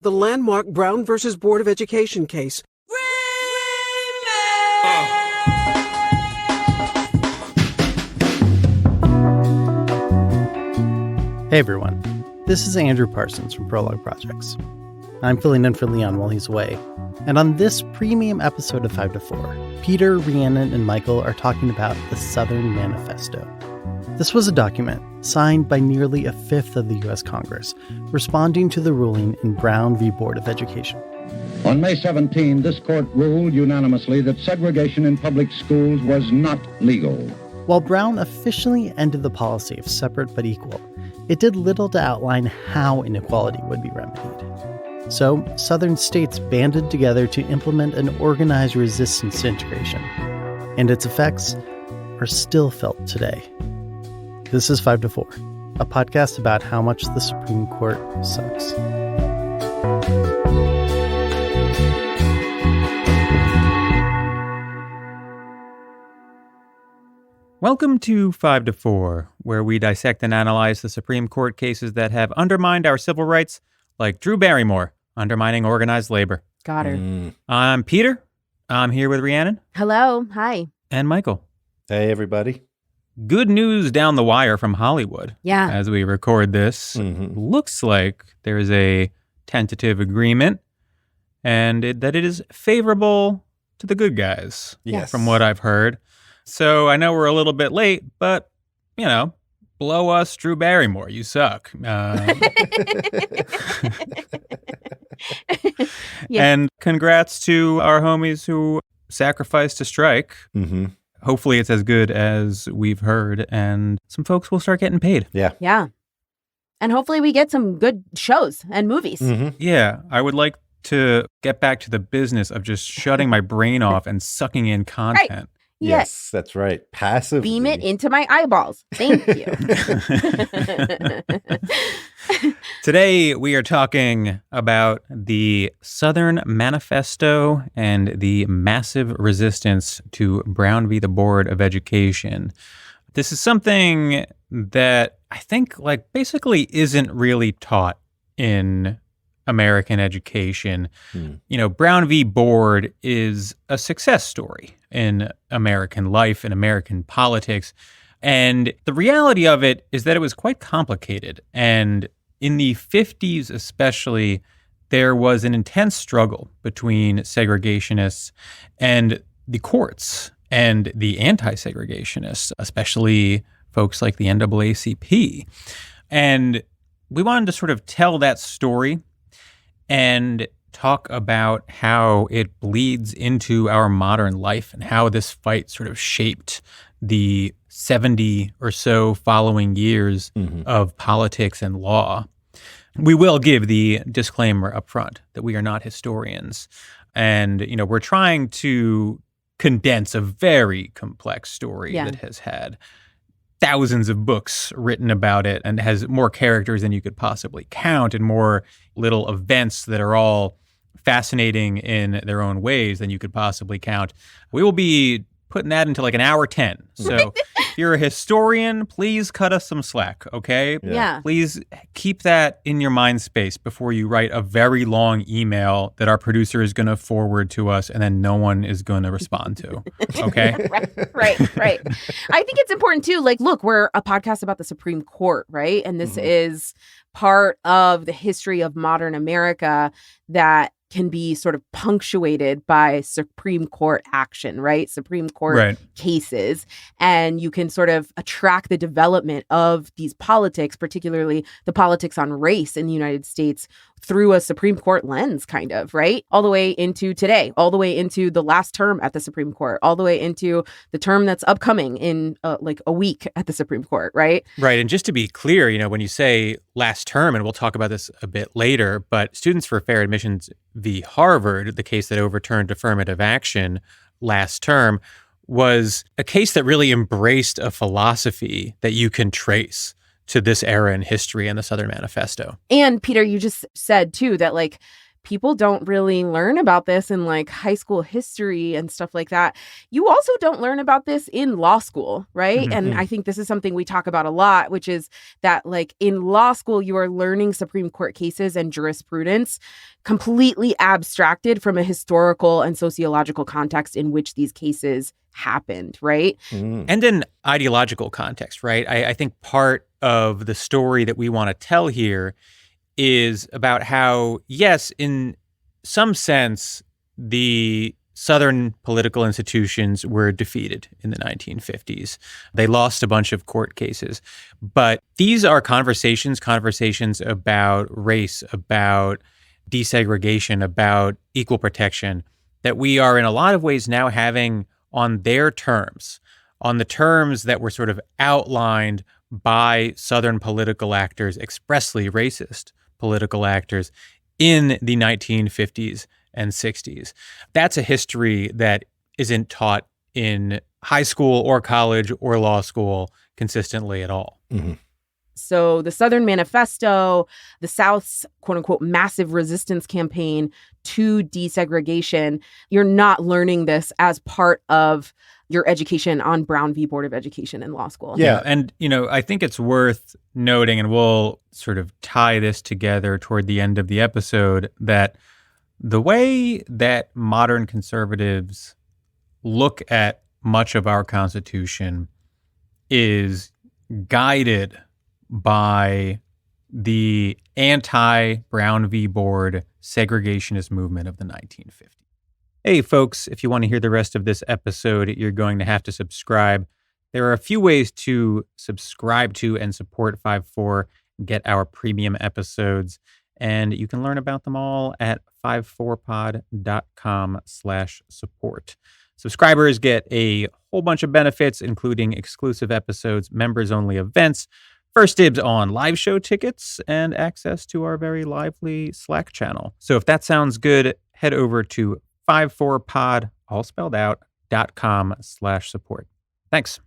the landmark Brown versus Board of Education case. Hey everyone, this is Andrew Parsons from Prologue Projects. I'm filling in for Leon while he's away, and on this premium episode of 5 to 4, Peter, Rhiannon, and Michael are talking about the Southern Manifesto. This was a document signed by nearly a fifth of the U.S. Congress, responding to the ruling in Brown v. Board of Education. On May 17, this court ruled unanimously that segregation in public schools was not legal. While Brown officially ended the policy of separate but equal, it did little to outline how inequality would be remedied. So, Southern states banded together to implement an organized resistance to integration, and its effects are still felt today. This is 5 to 4, a podcast about how much the Supreme Court sucks. Welcome to 5 to 4, where we dissect and analyze the Supreme Court cases that have undermined our civil rights, like Drew Barrymore undermining organized labor. Got her. I'm Peter. I'm here with Rhiannon. Hello. Hi. And Michael. Hey, everybody. Good news down the wire from Hollywood. Yeah. As we record this, looks like there is a tentative agreement and that it is favorable to the good guys, Yes. from what I've heard. So I know we're a little bit late, but, you know, blow us, Drew Barrymore. You suck. And congrats to our homies who sacrificed to strike. Hopefully it's as good as we've heard, and some folks will start getting paid. Yeah. And hopefully we get some good shows and movies. Yeah, I would like to get back to the business of just shutting my brain off and sucking in content. Yes, that's right. Passively. Beam it into my eyeballs. Thank you. Today, we are talking about the Southern Manifesto and the massive resistance to Brown v. the Board of Education. This is something that I think, basically isn't really taught in American education. You know, Brown v. Board is a success story in American life and American politics. And the reality of it is that it was quite complicated. And in the 50s especially, there was an intense struggle between segregationists and the courts and the anti-segregationists, especially folks like the NAACP. And we wanted to sort of tell that story and talk about how it bleeds into our modern life and how this fight sort of shaped the 70 or so following years of politics and law. We will give the disclaimer up front that we are not historians. And, you know, we're trying to condense a very complex story that has had thousands of books written about it and has more characters than you could possibly count and more little events that are all fascinating in their own ways than you could possibly count. We will be putting that into an hour 10. So if you're a historian, please cut us some slack, okay? Yeah. Please keep that in your mind space before you write a very long email that our producer is going to forward to us and then no one is going to respond to, okay? Right. I think it's important too. Look, we're a podcast about the Supreme Court, right? And this is part of the history of modern America that can be sort of punctuated by Supreme Court action, right? Supreme Court cases. And you can sort of track the development of these politics, particularly the politics on race in the United States, through a Supreme Court lens, kind of, right? All the way into today, all the way into the last term at the Supreme Court, all the way into the term that's upcoming in a week at the Supreme Court, right? Right. And just to be clear, you know, when you say last term, and we'll talk about this a bit later, but Students for Fair Admissions v. Harvard, the case that overturned affirmative action last term, was a case that really embraced a philosophy that you can trace to this era in history and the Southern Manifesto. And Peter, you just said too that people don't really learn about this in like high school history and stuff like that. You also don't learn about this in law school, right? Mm-hmm. And I think this is something we talk about a lot, which is that like in law school, you are learning Supreme Court cases and jurisprudence completely abstracted from a historical and sociological context in which these cases happened, right? And in ideological context, right? I think part of the story that we want to tell here is about how, yes, in some sense, the Southern political institutions were defeated in the 1950s. They lost a bunch of court cases. But these are conversations about race, about desegregation, about equal protection, that we are in a lot of ways now having on their terms, on the terms that were sort of outlined by Southern political actors, expressly racist political actors in the 1950s and 60s. That's a history that isn't taught in high school or college or law school consistently at all. Mm-hmm. So the Southern Manifesto, the South's quote unquote massive resistance campaign to desegregation, you're not learning this as part of your education on Brown v. Board of Education in law school. Yeah. And, I think it's worth noting, and we'll sort of tie this together toward the end of the episode, that the way that modern conservatives look at much of our Constitution is guided by the anti-Brown v. Board segregationist movement of the 1950s. Hey, folks, if you want to hear the rest of this episode, you're going to have to subscribe. There are a few ways to subscribe to and support 5-4, get our premium episodes, and you can learn about them all at 54pod.com/support. Subscribers get a whole bunch of benefits, including exclusive episodes, members-only events, first dibs on live show tickets, and access to our very lively Slack channel. So if that sounds good, head over to 54pod, all spelled out, .com/support. Thanks.